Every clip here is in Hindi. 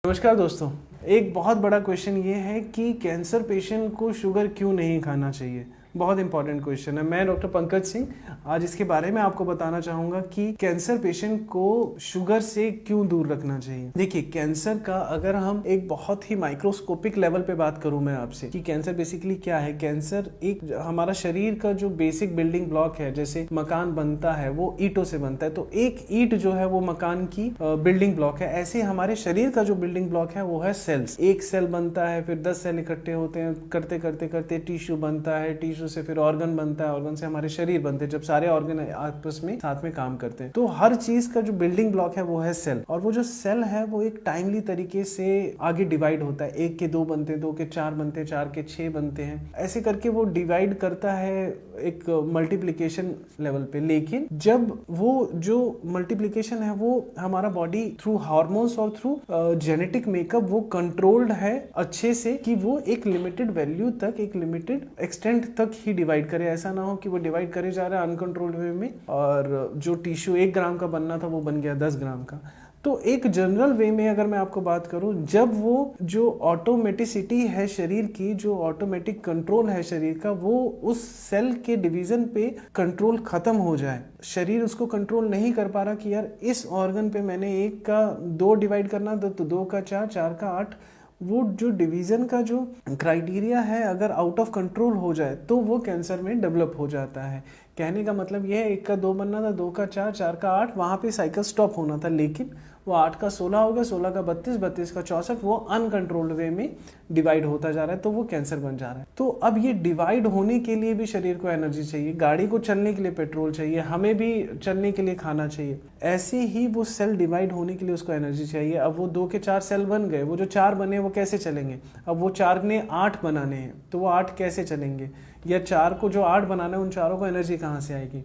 नमस्कार दोस्तों। एक बहुत बड़ा क्वेश्चन ये है कि कैंसर पेशेंट को शुगर क्यों नहीं खाना चाहिए। बहुत इंपॉर्टेंट क्वेश्चन है। मैं डॉक्टर पंकज सिंह आज इसके बारे में आपको बताना चाहूँगा कि कैंसर पेशेंट को शुगर से क्यों दूर रखना चाहिए। देखिए, कैंसर का अगर हम एक बहुत ही माइक्रोस्कोपिक लेवल पे बात करूँ मैं आपसे कि कैंसर बेसिकली क्या है। कैंसर एक हमारा शरीर का जो बेसिक बिल्डिंग ब्लॉक है, जैसे मकान बनता है वो ईंटों से बनता है, तो एक ईंट जो है वो मकान की बिल्डिंग ब्लॉक है। ऐसे हमारे शरीर का जो बिल्डिंग ब्लॉक है वो है सेल्स। एक सेल बनता है, फिर 10 सेल इकट्ठे होते हैं, करते करते करते टिश्यू बनता है, टिश्यू से फिर ऑर्गन बनता है, ऑर्गन से हमारे शरीर बनते हैं। जब सारे ऑर्गन आपस में साथ में काम करते हैं तो हर चीज का जो बिल्डिंग ब्लॉक है वो है सेल। और वो जो सेल है वो एक टाइमली तरीके से आगे डिवाइड होता है। 1 के 2 बनते हैं, 2 के 4 बनते हैं, 4 के 6 बनते हैं। ऐसे करके वो डिवाइड करता है एक मल्टीप्लिकेशन लेवल पे। लेकिन जब वो जो मल्टीप्लिकेशन है वो हमारा बॉडी थ्रू हार्मोन्स और थ्रू जेनेटिक मेकअप वो कंट्रोल्ड है अच्छे से कि वो एक लिमिटेड वैल्यू तक, एक लिमिटेड एक्सटेंट तक ही डिवाइड करे। ऐसा ना हो कि वो डिवाइड करे जा रहा है अनकंट्रोल्ड वे में और जो टिश्यू 1 ग्राम का बनना था वो बन गया 10 ग्राम का। तो एक जनरल वे में अगर मैं आपको बात करूं, जब वो जो ऑटोमेटिसिटी है शरीर की, जो ऑटोमेटिक कंट्रोल है शरीर का, वो उस सेल के डिवीजन पे कंट्रोल खत्म हो जाए, शरीर उसको कंट्रोल नहीं कर पा रहा कि यार इस ऑर्गन पे मैंने 1 का 2 डिवाइड करना था तो 2 का 4, 4 का 8, वो जो डिवीजन का जो क्राइटेरिया है अगर आउट ऑफ कंट्रोल हो जाए तो वो कैंसर में डेवलप हो जाता है। कहने का मतलब यह है 1 का 2 बनना था, 2 का 4, 4 का 8, वहां पे साइकिल स्टॉप होना था। लेकिन वो 8 का 16 हो गया, 16 का 32, 32 का 64, वो अनकंट्रोल्ड वे में डिवाइड होता जा रहा है, तो वो कैंसर बन जा रहा है। तो अब ये डिवाइड होने के लिए भी शरीर को एनर्जी चाहिए, गाड़ी को चलने के लिए पेट्रोल चाहिए, हमें भी चलने के लिए खाना चाहिए। ऐसे ही वो सेल डिवाइड होने के लिए उसको एनर्जी चाहिए। अब वो 2 के 4 सेल बन गए, वो जो 4 बने वो कैसे चलेंगे। अब वो 4 ने 8 बनाने हैं तो वो 8 कैसे चलेंगे, या 4 को जो 8 बनाना है उन चारों को एनर्जी कहाँ से आएगी।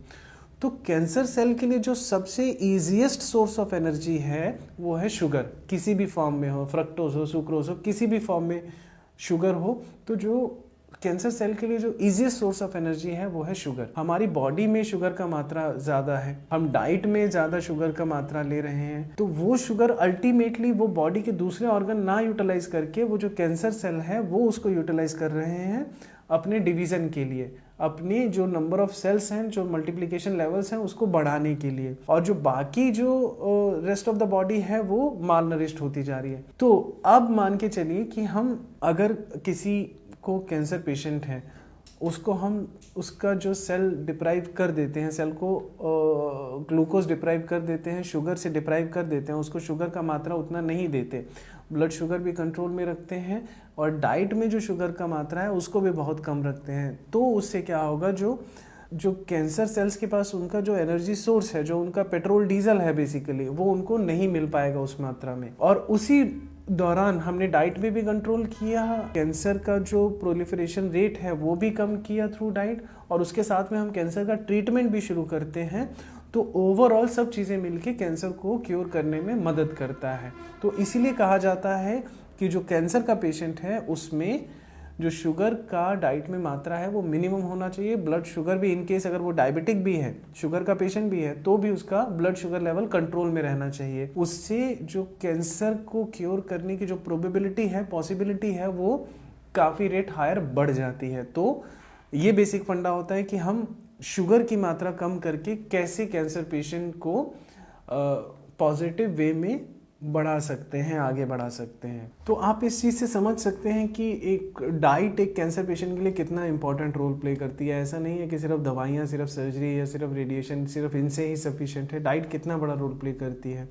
तो कैंसर सेल के लिए जो सबसे इजीएस्ट सोर्स ऑफ एनर्जी है वो है शुगर। किसी भी फॉर्म में हो, फ्रक्टोज हो, सुक्रोज हो, किसी भी फॉर्म में शुगर हो, तो जो कैंसर सेल के लिए जो इजीएस्ट सोर्स ऑफ एनर्जी है वो है शुगर। हमारी बॉडी में शुगर का मात्रा ज्यादा है, हम डाइट में ज्यादा शुगर का मात्रा ले रहे हैं, तो वो शुगर अल्टीमेटली वो बॉडी के दूसरे ऑर्गन ना यूटिलाइज करके वो जो कैंसर सेल है वो उसको यूटिलाइज कर रहे हैं अपने डिवीजन के लिए, अपने जो नंबर ऑफ सेल्स हैं, जो मल्टीप्लिकेशन लेवल्स हैं उसको बढ़ाने के लिए। और जो बाकी जो रेस्ट ऑफ द बॉडी है वो माल नरिश्ड होती जा रही है। तो अब मान के चलिए कि हम अगर किसी को कैंसर पेशेंट है, उसको हम उसका जो सेल डिप्राइव कर देते हैं, सेल को ग्लूकोज डिप्राइव कर देते हैं, शुगर से डिप्राइव कर देते हैं, उसको शुगर का मात्रा उतना नहीं देते, ब्लड शुगर भी कंट्रोल में रखते हैं और डाइट में जो शुगर का मात्रा है उसको भी बहुत कम रखते हैं। तो उससे क्या होगा, जो कैंसर सेल्स के पास उनका जो एनर्जी सोर्स है, जो उनका पेट्रोल डीजल है बेसिकली, वो उनको नहीं मिल पाएगा उस मात्रा में। और उसी दौरान हमने डाइट में भी कंट्रोल किया, कैंसर का जो प्रोलिफरेशन रेट है वो भी कम किया थ्रू डाइट, और उसके साथ में हम कैंसर का ट्रीटमेंट भी शुरू करते हैं। तो ओवरऑल सब चीज़ें मिलके कैंसर को क्योर करने में मदद करता है। तो इसीलिए कहा जाता है कि जो कैंसर का पेशेंट है उसमें जो शुगर का डाइट में मात्रा है वो मिनिमम होना चाहिए। ब्लड शुगर भी, इन केस अगर वो डायबिटिक भी है, शुगर का पेशेंट भी है, तो भी उसका ब्लड शुगर लेवल कंट्रोल में रहना चाहिए। उससे जो कैंसर को क्योर करने की जो प्रोबेबिलिटी है, पॉसिबिलिटी है, वो काफ़ी रेट हायर बढ़ जाती है। तो ये बेसिक फंडा होता है कि हम शुगर की मात्रा कम करके कैसे कैंसर पेशेंट को पॉजिटिव वे में बढ़ा सकते हैं, आगे बढ़ा सकते हैं। तो आप इस चीज़ से समझ सकते हैं कि एक डाइट एक कैंसर पेशेंट के लिए कितना इंपॉर्टेंट रोल प्ले करती है। ऐसा नहीं है कि सिर्फ दवाइयाँ, सिर्फ सर्जरी या सिर्फ रेडिएशन, सिर्फ इनसे ही सफिशिएंट है। डाइट कितना बड़ा रोल प्ले करती है।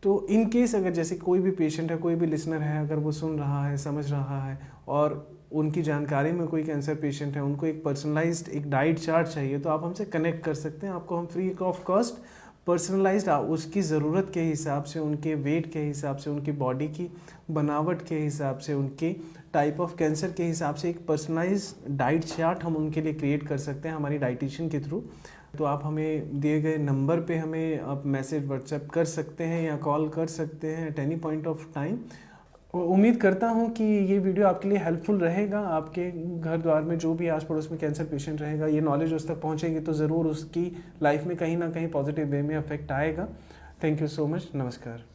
तो इन केस अगर जैसे कोई भी पेशेंट है, कोई भी लिसनर है, अगर वो सुन रहा है, समझ रहा है और उनकी जानकारी में कोई कैंसर पेशेंट है, उनको एक पर्सनलाइज्ड एक डाइट चार्ट चाहिए, तो आप हमसे कनेक्ट कर सकते हैं। आपको हम फ्री ऑफ कॉस्ट पर्सनलाइज्ड उसकी ज़रूरत के हिसाब से, उनके वेट के हिसाब से, उनकी बॉडी की बनावट के हिसाब से, उनके टाइप ऑफ कैंसर के हिसाब से एक पर्सनलाइज्ड डाइट चार्ट हम उनके लिए क्रिएट कर सकते हैं हमारी डाइटिशियन के थ्रू। तो आप हमें दिए गए नंबर पे हमें आप मैसेज व्हाट्सएप कर सकते हैं या कॉल कर सकते हैं at any point of time. उम्मीद करता हूँ कि ये वीडियो आपके लिए हेल्पफुल रहेगा। आपके घर द्वार में जो भी आस पड़ोस में कैंसर पेशेंट रहेगा, ये नॉलेज उस तक पहुँचेगी तो ज़रूर उसकी लाइफ में कहीं ना कहीं पॉजिटिव वे में अफेक्ट आएगा। Thank you so much. नमस्कार।